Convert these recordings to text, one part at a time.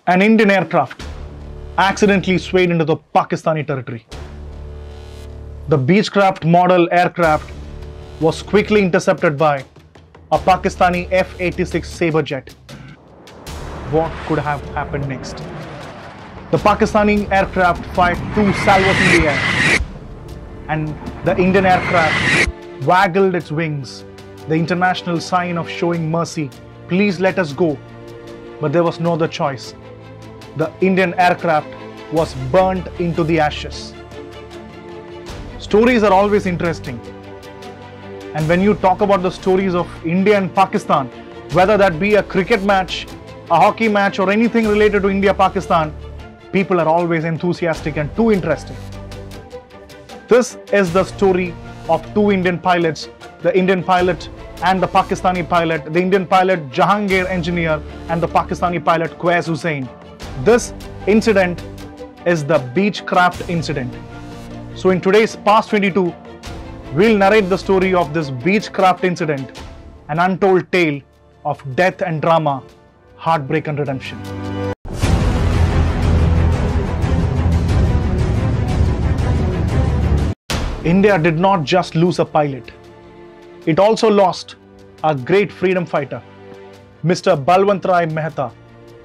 An Indian aircraft accidentally swayed into the Pakistani territory. The Beechcraft model aircraft was quickly intercepted by a Pakistani F-86 Sabre jet. What could have happened next? The Pakistani aircraft fired 2 salvos in the air, and the Indian aircraft waggled its wings, the international sign of showing mercy. Please let us go. But there was no other choice. The Indian aircraft was burnt into the ashes. Stories are always interesting. And when you talk about the stories of India and Pakistan, whether that be a cricket match, a hockey match, or anything related to India-Pakistan, people are always enthusiastic and too interesting. This is the story of 2 Indian pilots, the Indian pilot and the Pakistani pilot, the Indian pilot Jahangir Engineer and the Pakistani pilot Quays Hussain. This incident is the Beechcraft incident. So in today's Past 22, we'll narrate the story of this Beechcraft incident, an untold tale of death and drama, heartbreak and redemption. India did not just lose a pilot. It also lost a great freedom fighter, Mr. Balwant Rai Mehta,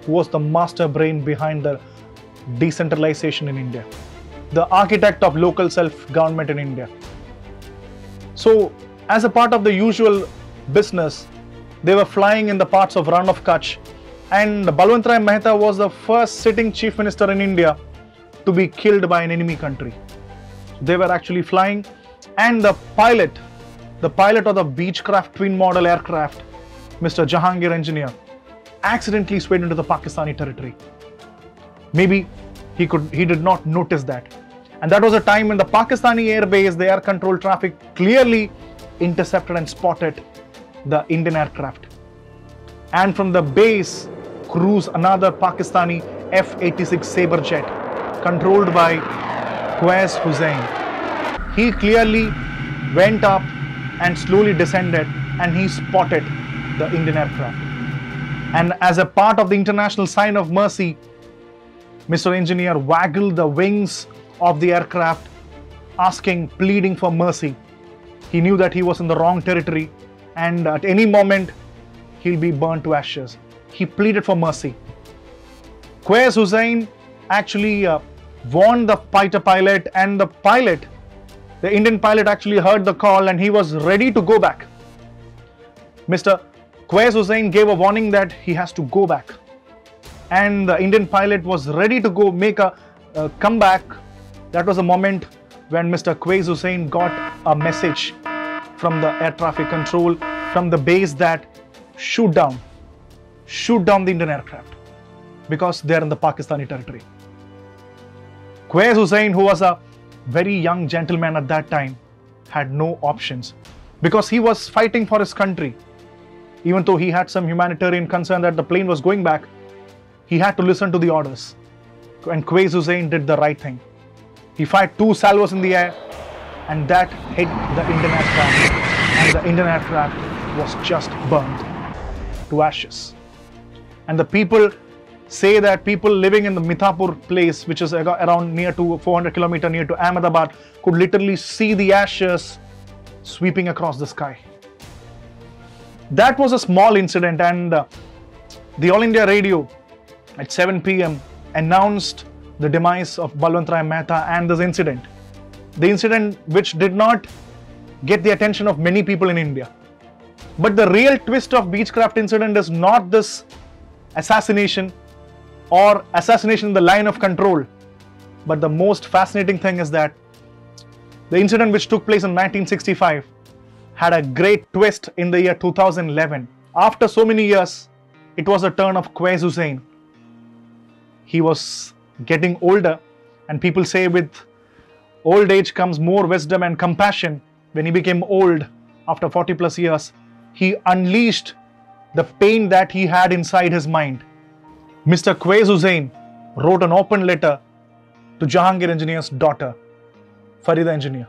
who was the master brain behind the decentralization in India, the architect of local self-government in India. So, as a part of the usual business, they were flying in the parts of Rann of Kutch, and Balwant Rai Mehta was the first sitting chief minister in India to be killed by an enemy country. They were actually flying, and the pilot of the Beechcraft twin model aircraft, Mr. Jahangir Engineer, accidentally swayed into the Pakistani territory. Maybe he did not notice that. And that was a time when the Pakistani airbase, the air control traffic, clearly intercepted and spotted the Indian aircraft. And from the base cruised another Pakistani F-86 Sabre jet, controlled by Quays Hussain. He clearly went up and slowly descended, and he spotted the Indian aircraft. And as a part of the international sign of mercy, Mr. Engineer waggled the wings of the aircraft, pleading for mercy. He knew that he was in the wrong territory, and at any moment he'll be burnt to ashes. He pleaded for mercy. Quays Hussain actually warned the fighter pilot, and the Indian pilot actually heard the call and he was ready to go back. Mr. Quays Hussain gave a warning that he has to go back, and the Indian pilot was ready to go make a comeback. That was the moment when Mr. Quays Hussain got a message from the air traffic control, from the base, that shoot down the Indian aircraft because they are in the Pakistani territory. Quays Hussain, who was a very young gentleman at that time, had no options because he was fighting for his country. Even though he had some humanitarian concern that the plane was going back, he had to listen to the orders. And Quays Hussain did the right thing. He fired 2 salvos in the air, and that hit the Indian aircraft, and the Indian aircraft was just burned to ashes. And the people say that people living in the Mithapur place, which is around near to 400 kilometers near to Ahmedabad, could literally see the ashes sweeping across the sky. That was a small incident, and the All India Radio at 7 p.m. announced the demise of Balwant Rai Mehta and this incident. The incident which did not get the attention of many people in India. But the real twist of Beechcraft incident is not this assassination or assassination in the line of control. But the most fascinating thing is that the incident which took place in 1965 had a great twist in the year 2011. After so many years, it was the turn of Quays Hussain. He was getting older, and people say with old age comes more wisdom and compassion. When he became old, after 40 plus years, he unleashed the pain that he had inside his mind. Mr. Quays Hussain wrote an open letter to Jahangir Engineer's daughter, Farida Engineer.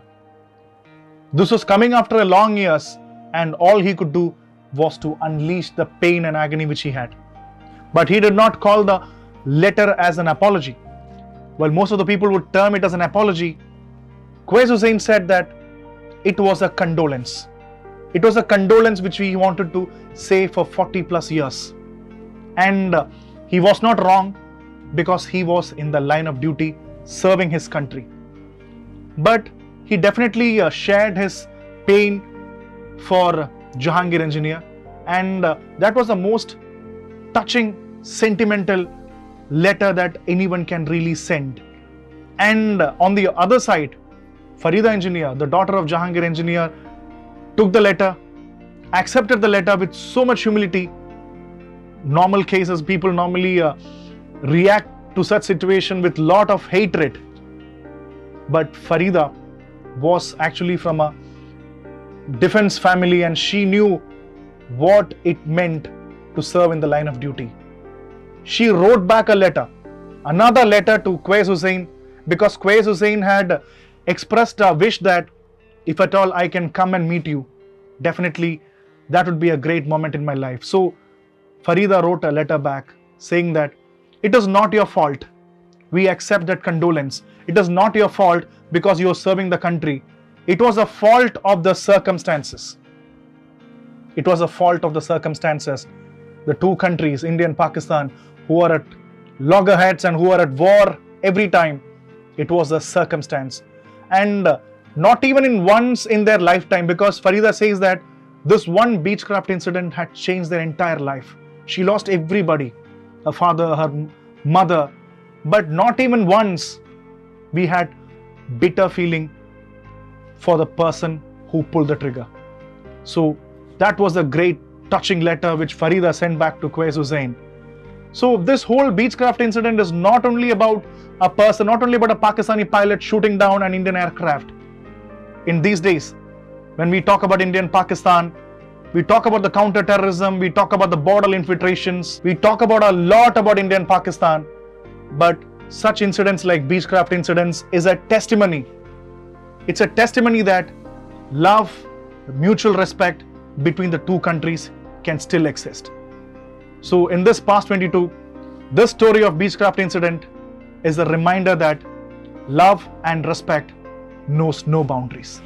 This was coming after a long years, and all he could do was to unleash the pain and agony which he had. But he did not call the letter as an apology. While most of the people would term it as an apology, Quays Hussain said that it was a condolence. It was a condolence which he wanted to say for 40 plus years. And he was not wrong, because he was in the line of duty serving his country. But he definitely shared his pain for Jahangir Engineer, and that was the most touching, sentimental letter that anyone can really send. And on the other side, Farida Engineer, the daughter of Jahangir Engineer, took the letter, accepted the letter with so much humility. Normal cases, people normally react to such situation with lot of hatred. But Farida was actually from a defense family, and she knew what it meant to serve in the line of duty. She wrote back a letter, another letter to Quays Hussain, because Quays Hussain had expressed a wish that if at all I can come and meet you, definitely that would be a great moment in my life. So Farida wrote a letter back saying that it is not your fault. We accept that condolence. It is not your fault because you are serving the country. It was a fault of the circumstances. It was a fault of the circumstances. The two countries, India and Pakistan, who are at loggerheads and who are at war every time, it was a circumstance. And not even in once in their lifetime, because Farida says that this one Beechcraft incident had changed their entire life. She lost everybody, her father, her mother, but not even once we had bitter feeling for the person who pulled the trigger. So that was a great touching letter which Farida sent back to Quays Hussain. So this whole Beechcraft incident is not only about a person, not only about a Pakistani pilot shooting down an Indian aircraft. In these days, when we talk about India and Pakistan, we talk about the counter-terrorism, we talk about the border infiltrations, we talk about a lot about India and Pakistan, but such incidents like Beechcraft incidents is a testimony. It's a testimony that love, mutual respect between the two countries can still exist. So in this Past 22, this story of Beechcraft incident is a reminder that love and respect knows no boundaries.